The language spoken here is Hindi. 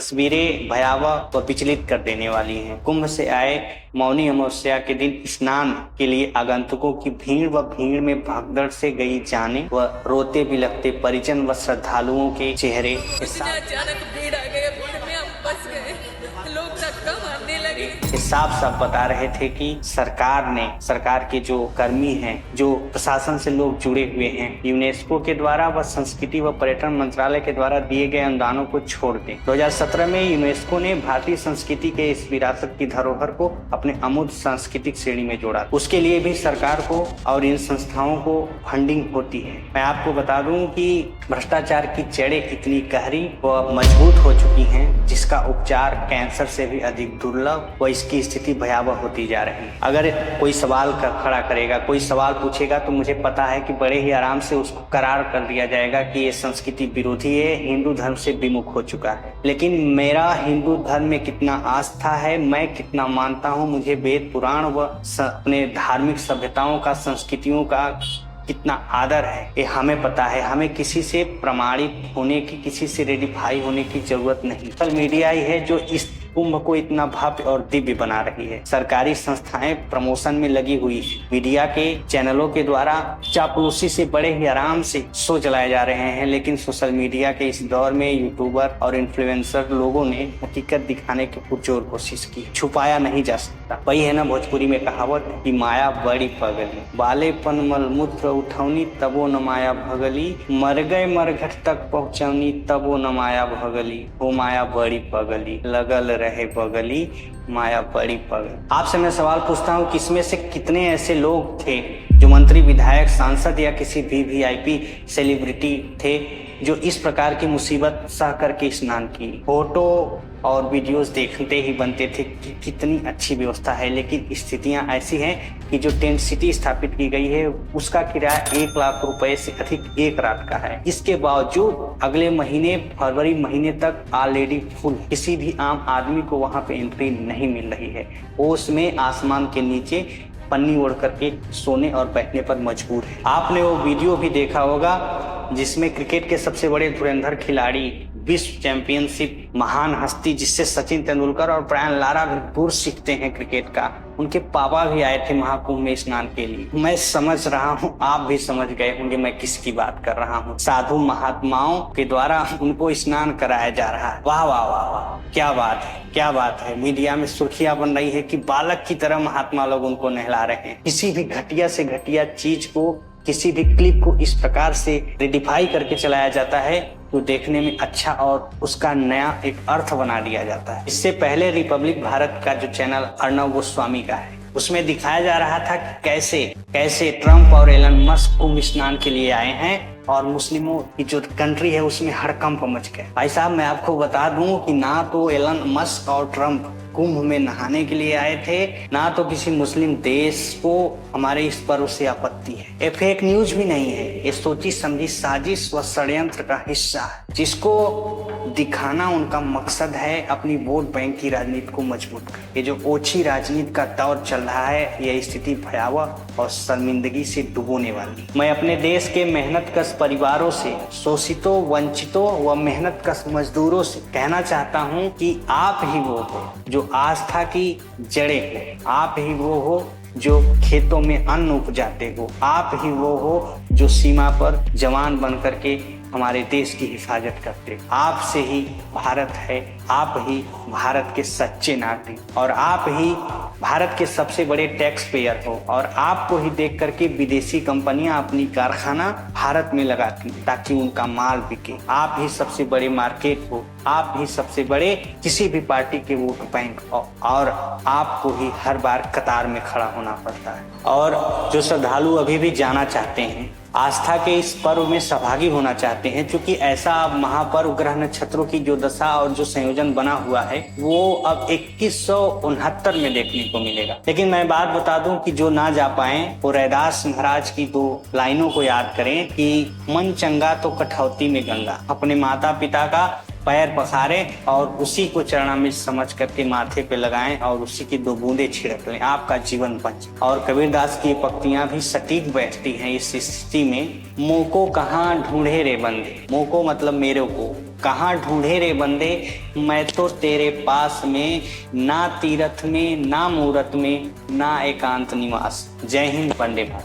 तस्वीरें भयावह व विचलित कर देने वाली हैं। कुंभ से आए मौनी अमावस्या के दिन स्नान के लिए आगंतुकों की भीड़ में भगदड़ से गई जाने व रोते बिलखते परिजन व श्रद्धालुओं के चेहरे अचानक भीड़ आ गई, भीड़ में हम फंस गए, लोग धक्का मारने लगे। साफ साफ बता रहे थे कि सरकार के जो कर्मी हैं, जो प्रशासन से लोग जुड़े हुए हैं, यूनेस्को के द्वारा व संस्कृति व पर्यटन मंत्रालय के द्वारा दिए गए अनुदानों को छोड़ दें। 2017 में यूनेस्को ने भारतीय संस्कृति के इस विरासत की धरोहर को अपने अमूर्त सांस्कृतिक श्रेणी में जोड़ा। उसके लिए भी सरकार को और इन संस्थाओं को फंडिंग होती है। मैं आपको बता दूं कि भ्रष्टाचार की जड़ें इतनी गहरी व मजबूत हो चुकी हैं, जिसका उपचार कैंसर से भी अधिक दुर्लभ व इसकी स्थिति भयावह होती जा रही है। अगर कोई सवाल खड़ा करेगा, कोई सवाल पूछेगा, तो मुझे पता है कि बड़े ही आराम से उसको करार कर दिया जाएगा कि ये संस्कृति विरोधी है, हिंदू धर्म से विमुख हो चुका है। लेकिन मेरा हिंदू धर्म में कितना आस्था है, मैं कितना मानता हूँ, मुझे वेद पुराण व अपने धार्मिक सभ्यताओं का, संस्कृतियों का कितना आदर है, ये हमें पता है। हमें किसी से प्रमाणित होने की, किसी से रेडिफाई होने की जरूरत नहीं। सोशल मीडिया ही है जो इस कुंभ को इतना भव्य और दिव्य बना रही है। सरकारी संस्थाएं प्रमोशन में लगी हुई है। मीडिया के चैनलों के द्वारा चापलूसी से बड़े ही आराम से शो चलाए जा रहे हैं, लेकिन सोशल मीडिया के इस दौर में यूट्यूबर और इन्फ्लुएंसर लोगों ने हकीकत दिखाने की पुरजोर कोशिश की। छुपाया नहीं जा सकता। वही है ना भोजपुरी में कहावत कि माया बड़ी पगली, बालेपन मलमूत्र उठौनी तबो न माया भगली, मर गए मरघट तक पहुंचौनी तबो न माया भगली, हो माया बड़ी पगली, लगल रहे बगली, माया बड़ी पगली। आपसे मैं सवाल पूछता हूँ कि इसमें से कितने ऐसे लोग थे जो मंत्री, विधायक, सांसद या किसी भी वीआईपी सेलिब्रिटी थे जो इस प्रकार की मुसीबत सह करके स्नान की। फोटो और वीडियोस देखते ही बनते थे कि कितनी अच्छी व्यवस्था है, लेकिन स्थितियां ऐसी हैं कि जो टेंट सिटी स्थापित की गई है उसका किराया 1 लाख रुपए से अधिक एक रात का है। इसके बावजूद अगले महीने फरवरी महीने तक ऑलरेडी फुल, किसी भी आम आदमी को वहां पे एंट्री नहीं मिल रही है। ओस में आसमान के नीचे पन्नी ओढ़ करके सोने और बैठने पर मजबूर है। आपने वो वीडियो भी देखा होगा जिसमें क्रिकेट के सबसे बड़े धुरंधर खिलाड़ी, विश्व चैंपियनशिप महान हस्ती जिससे सचिन तेंदुलकर और ब्रायन लारा भी दूर सीखते हैं क्रिकेट का, उनके पापा भी आए थे महाकुंभ में स्नान के लिए। मैं समझ रहा हूँ, आप भी समझ गए होंगे मैं किसकी बात कर रहा हूँ। साधु महात्माओं के द्वारा उनको स्नान कराया जा रहा है। वाह वाह वाह वाह, क्या बात है, क्या बात है। मीडिया में सुर्खियां बन रही है कि बालक की तरह महात्मा लोग उनको नहला रहे हैं। किसी भी घटिया से घटिया चीज को, किसी भी क्लिप को इस प्रकार से रेडिफाई करके चलाया जाता है तो देखने में अच्छा और उसका नया एक अर्थ बना दिया जाता है। इससे पहले रिपब्लिक भारत का जो चैनल अर्णव गोस्वामी का है, उसमें दिखाया जा रहा था कि कैसे ट्रम्प और एलन मस्क कुंभ स्नान के लिए आए हैं और मुस्लिमों की जो कंट्री है उसमें हड़कंप मच गया। भाई साहब, मैं आपको बता दूं कि ना तो एलन मस्क और ट्रम्प कुंभ में नहाने के लिए आए थे, ना तो किसी मुस्लिम देश को हमारे इस पर्व से आपत्ति है। ये फेक न्यूज भी नहीं है, ये सोची समझी साजिश व षड्यंत्र का हिस्सा है, जिसको दिखाना उनका मकसद है अपनी वोट बैंक की राजनीति को मजबूत कर। ये जो ओछी राजनीति का दौर चल रहा है, यह स्थिति भयावह और शर्मिंदगी से डुबोने वाली। मैं अपने देश के मेहनतकश परिवारों से, शोषितों, वंचितों व मेहनतकश मजदूरों से कहना चाहता हूँ कि आप ही वो हो जो आस्था की जड़ें हो, आप ही वो हो जो खेतों में अन्न उपजाते हो, आप ही वो हो जो सीमा पर जवान बन करके हमारे देश की हिफाजत करते हो। आपसे ही भारत है, आप ही भारत के सच्चे नागरिक और आप ही भारत के सबसे बड़े टैक्स पेयर हो, और आपको ही देख करके विदेशी कंपनियां अपनी कारखाना भारत में लगाती हैं ताकि उनका माल बिके। आप ही सबसे बड़े मार्केट हो, आप ही सबसे बड़े किसी भी पार्टी के वोट बैंक हो, और आपको ही हर बार कतार में खड़ा होना पड़ता है। और जो श्रद्धालु अभी भी जाना चाहते हैं, आस्था के इस पर्व में सहभागी होना चाहते हैं, क्योंकि ऐसा महापर्व ग्रह नक्षत्रों की जो दशा और जो संयोजन बना हुआ है वो अब 2169 में देखने को मिलेगा। लेकिन मैं बात बता दूं कि जो ना जा पाए वो रैदास महाराज की 2 लाइनों को याद करें कि मन चंगा तो कठौती में गंगा। अपने माता पिता का पैर पसारे और उसी को चरणामृत समझ करके माथे पे लगाएं और उसी की 2 बूंदे छिड़क लें, आपका जीवन बच। और कबीरदास की पंक्तियां भी सटीक बैठती हैं इस स्थिति में। मोको कहाँ ढूंढे रे बंदे, मोको मतलब मेरे को, कहाँ ढूंढे रे बंदे, मैं तो तेरे पास में, ना तीरथ में ना मूरत में ना एकांत निवास। जय हिंद, वंदे मातरम।